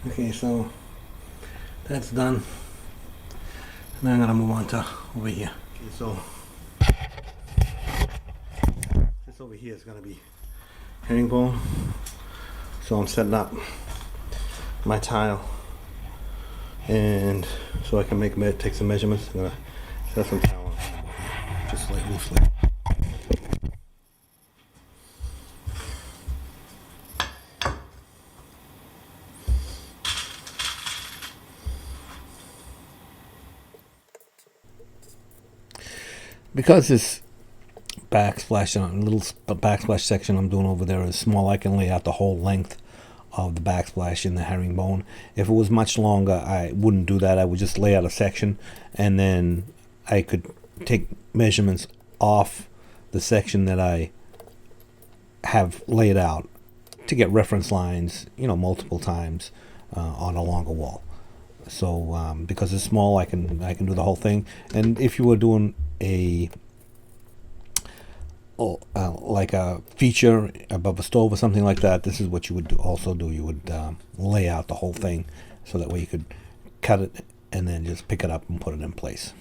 Okay, so that's done. Now I'm gonna move on to over here. Okay, so this over here is gonna be herringbone. So I'm setting up my tile, and so I can take some measurements. I'm gonna set some tile on, just like loosely. Because this backsplash, little backsplash section I'm doing over there is small, I can lay out the whole length of the backsplash in the herringbone. If it was much longer, I wouldn't do that. I would just lay out a section, and then I could take measurements off the section that I have laid out to get reference lines, multiple times on a longer wall. So because it's small, I can do the whole thing. And if you were doing like a feature above a stove or something like that, this is what you would also do. You would lay out the whole thing, so that way you could cut it and then just pick it up and put it in place.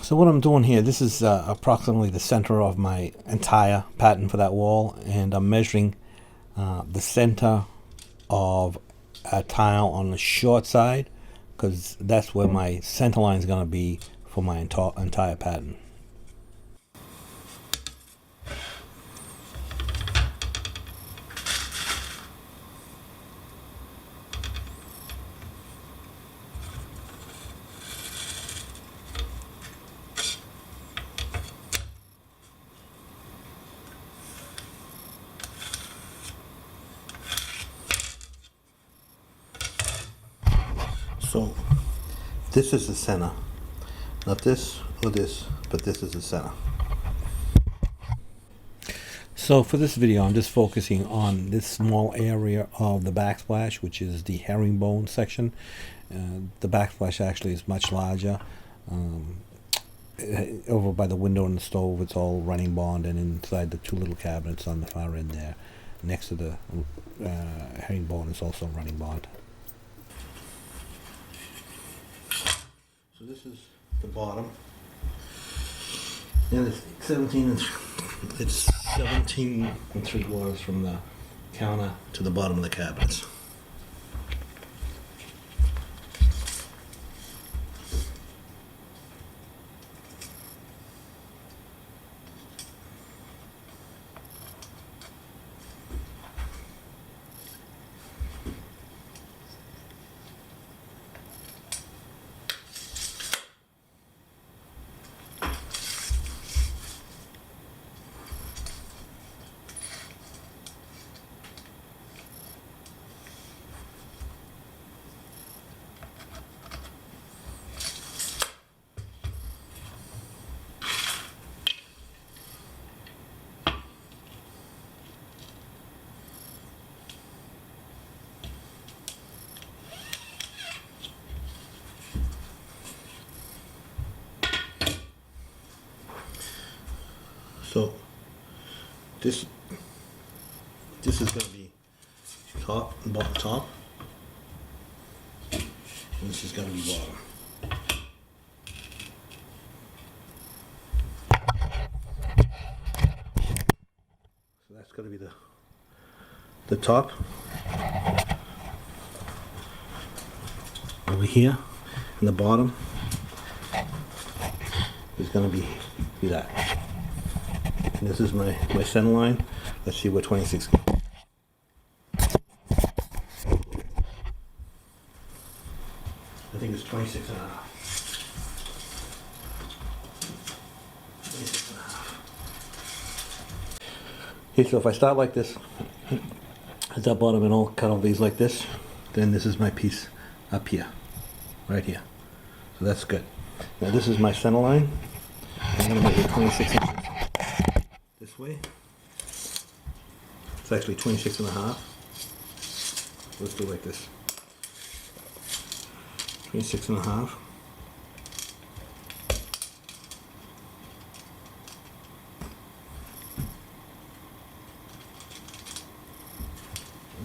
So what I'm doing here, this is approximately the center of my entire pattern for that wall, and I'm measuring the center of a tile on the short side, because that's where my center line is going to be for my entire pattern. So this is the center, not this or this, but this is the center. So for this video, I'm just focusing on this small area of the backsplash, which is the herringbone section. The backsplash actually is much larger. Over by the window in the stove, it's all running bond, and inside the two little cabinets on the far end there, next to the herringbone, is also running bond. So this is the bottom, and it's 17 3/4 from the counter to the bottom of the cabinets. So this is going to be top and bottom top, and this is going to be bottom. So that's going to be the top over here, and the bottom is going to be that. And this is my center line. Let's see what 26 goes. I think it's 26 and a half. 26 and a half. Okay, so if I start like this, at that bottom, and I'll cut all these like this, then this is my piece up here, right here. So that's good. Now this is my center line. I'm going to make it 26 inches. This way. It's actually 26 and a half. Let's do it like this. 26 and a half.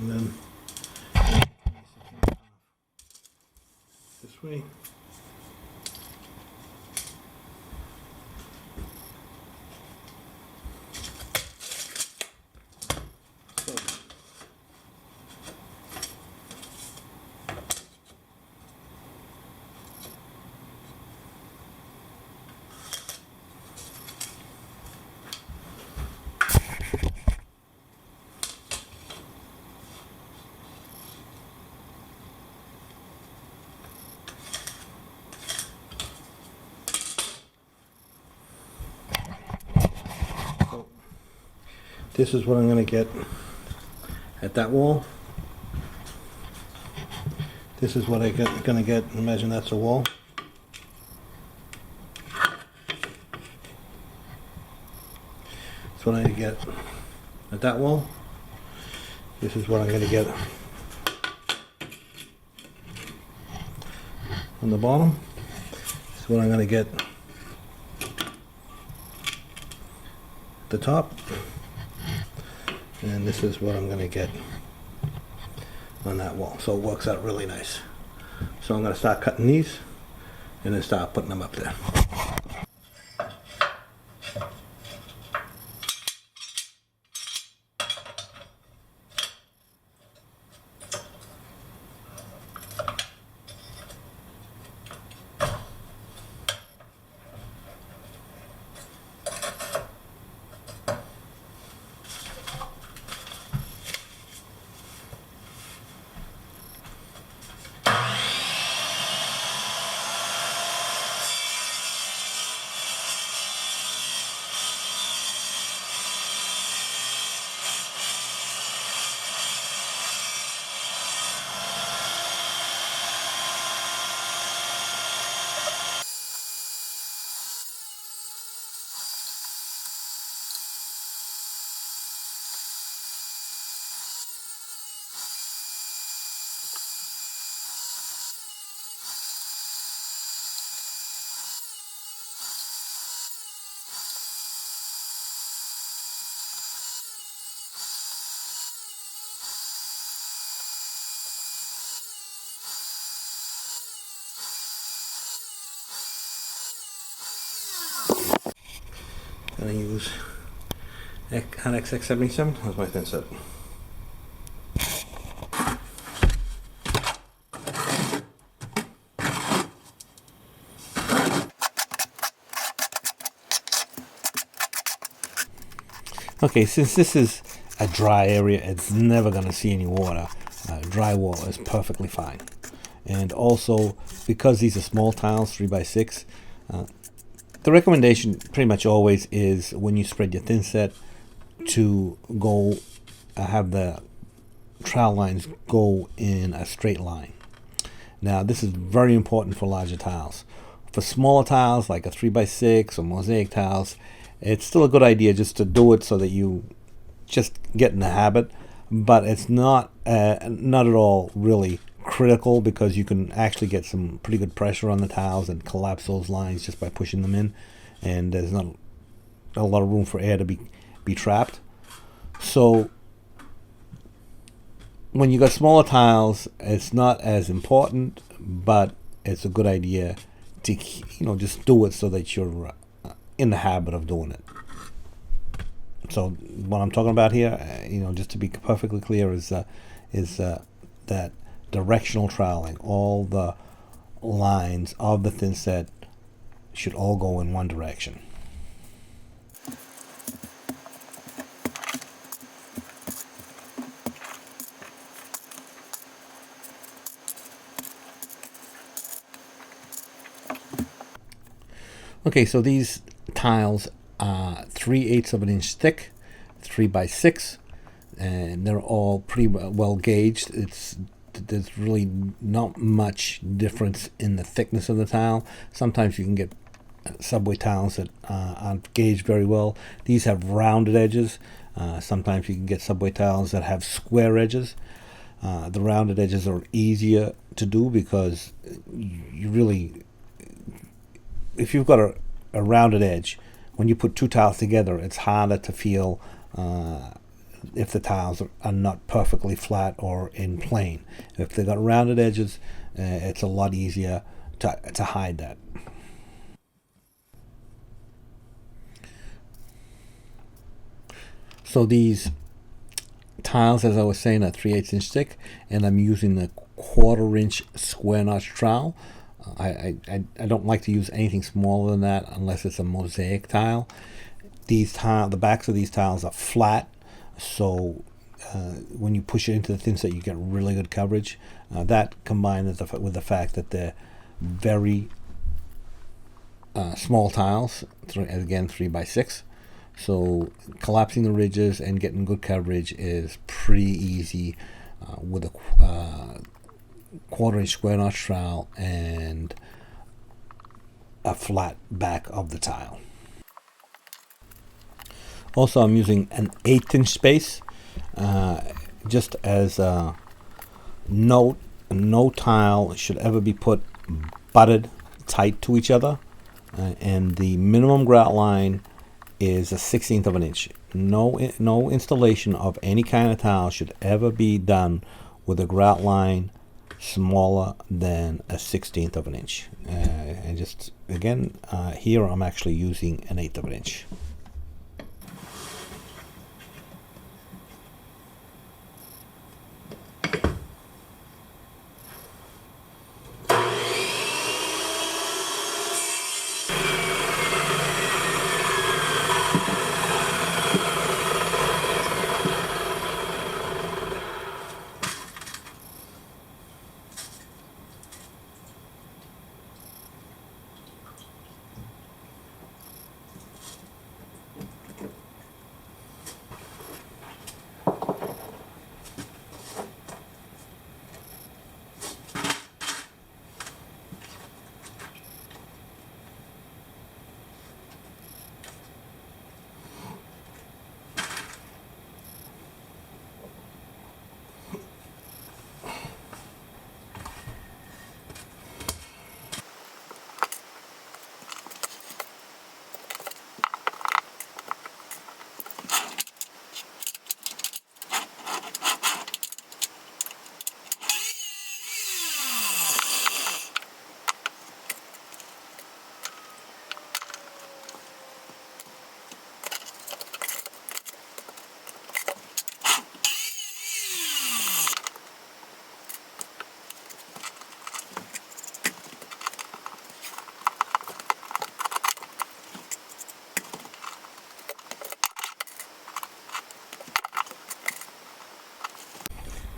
And then this way. This is what I'm going to get at that wall. This is what I'm going to get. Imagine that's a wall. That's what I'm going to get at that wall. This is what I'm going to get on the bottom. This is what I'm going to get at the top. And this is what I'm going to get on that wall. So it works out really nice. So I'm going to start cutting these and then start putting them up there. Gonna use an XX77 as my thinset. Okay, since this is a dry area, it's never gonna see any water. Dry wall is perfectly fine. And also, because these are small tiles, 3x6, the recommendation pretty much always is when you spread your thinset to go have the trowel lines go in a straight line. Now this is very important for larger tiles. For smaller tiles like a 3x6 or mosaic tiles, it's still a good idea just to do it so that you just get in the habit, but it's not at all really critical, because you can actually get some pretty good pressure on the tiles and collapse those lines just by pushing them in, and there's not a lot of room for air to be trapped. So when you got smaller tiles, it's not as important, but it's a good idea to just do it so that you're in the habit of doing it. So what I'm talking about here, just to be perfectly clear, is that directional troweling. All the lines of the thinset should all go in one direction. Okay, so these tiles are 3/8 of an inch thick, 3x6, and they're all pretty well gauged. There's really not much difference in the thickness of the tile. Sometimes you can get subway tiles that aren't gauged very well. These have rounded edges. Sometimes you can get subway tiles that have square edges. The rounded edges are easier to do because if you've got a rounded edge, when you put two tiles together, it's harder to feel if the tiles are not perfectly flat or in plane. If they got rounded edges, it's a lot easier to hide that. So these tiles, as I was saying, are 3/8 inch thick, and I'm using the 1/4 inch square notch trowel. I don't like to use anything smaller than that unless it's a mosaic tile. The backs of these tiles are flat, so when you push it into the thinset, you get really good coverage. That combined with the fact that they're very small tiles, again 3x6, so collapsing the ridges and getting good coverage is pretty easy with a 1/4 inch square notch trowel and a flat back of the tile. Also, I'm using an 1/8 inch space, just as a note. No tile should ever be put butted tight to each other, and the minimum grout line is a 1/16 of an inch. No installation of any kind of tile should ever be done with a grout line smaller than a 1/16 of an inch. And just again, here I'm actually using an 1/8 of an inch.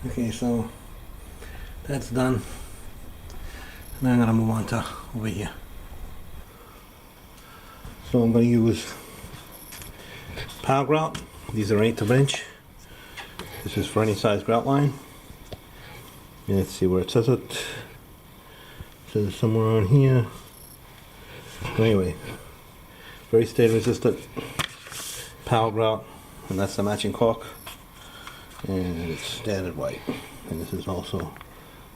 Okay, so that's done. Now I'm going to move on to over here. So I'm going to use power grout. These are 1/8 of an inch. This is for any size grout line. And let's see where it says it. It says it somewhere on here. So anyway, very stain resistant power grout, and that's the matching caulk. And it's standard white, and this is also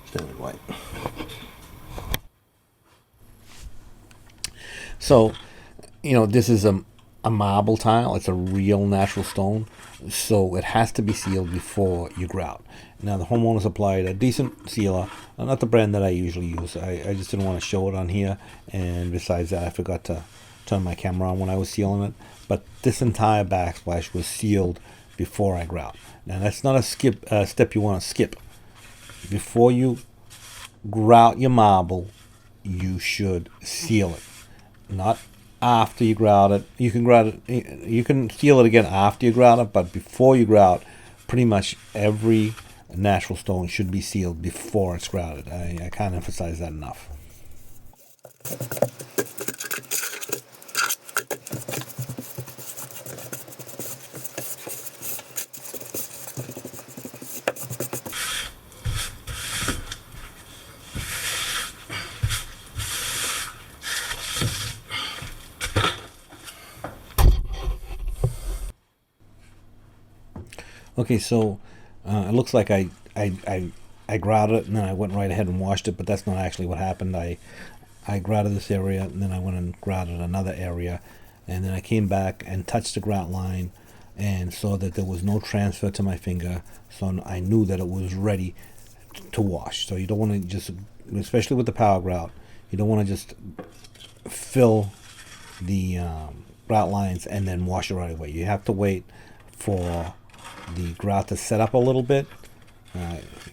standard white. So, this is a marble tile. It's a real natural stone, so it has to be sealed before you grout. Now, the homeowners applied a decent sealer, not the brand that I usually use. I just didn't want to show it on here, and besides that, I forgot to turn my camera on when I was sealing it. But this entire backsplash was sealed before I grout. Now, that's not a step you want to skip. Before you grout your marble, you should seal it, not after you grout it. You can grout it. You can seal it again after you grout it, but before you grout, pretty much every natural stone should be sealed before it's grouted. I can't emphasize that enough. Okay, so it looks like I grouted it and then I went right ahead and washed it, but that's not actually what happened. I grouted this area and then I went and grouted another area, and then I came back and touched the grout line and saw that there was no transfer to my finger, so I knew that it was ready to wash. So you don't want to just, especially with the power grout, you don't want to just fill the grout lines and then wash it right away. You have to wait for the grout to set up a little bit.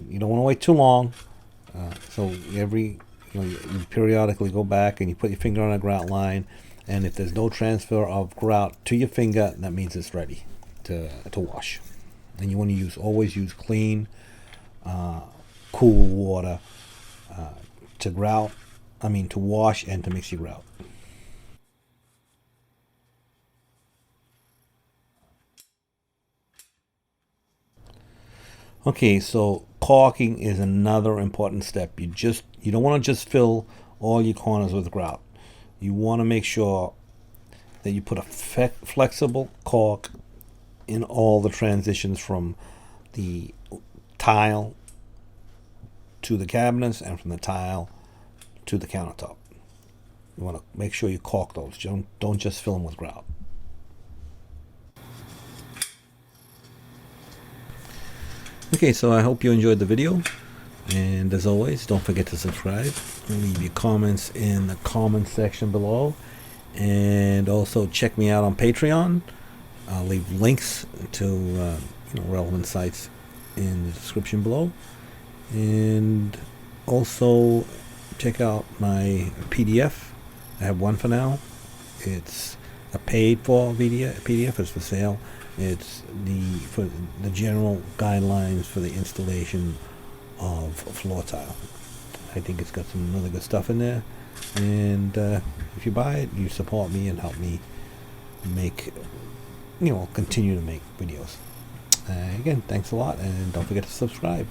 You don't want to wait too long. So you periodically go back and you put your finger on a grout line, and if there's no transfer of grout to your finger, that means it's ready to wash. And you want to always use clean, cool water to wash and to mix your grout. Okay, so caulking is another important step. You don't want to just fill all your corners with grout. You want to make sure that you put a flexible caulk in all the transitions from the tile to the cabinets and from the tile to the countertop. You want to make sure you caulk those. Don't just fill them with grout. Okay, so I hope you enjoyed the video, and as always, don't forget to subscribe. Leave your comments in the comment section below, and also check me out on Patreon. I'll leave links to relevant sites in the description below, and also check out my PDF. I have one for now. It's a paid for PDF. It's for sale. It's for the general guidelines for the installation of floor tile. I think it's got some really good stuff in there, and if you buy it, you support me and help me continue to make videos. Again, thanks a lot, and don't forget to subscribe.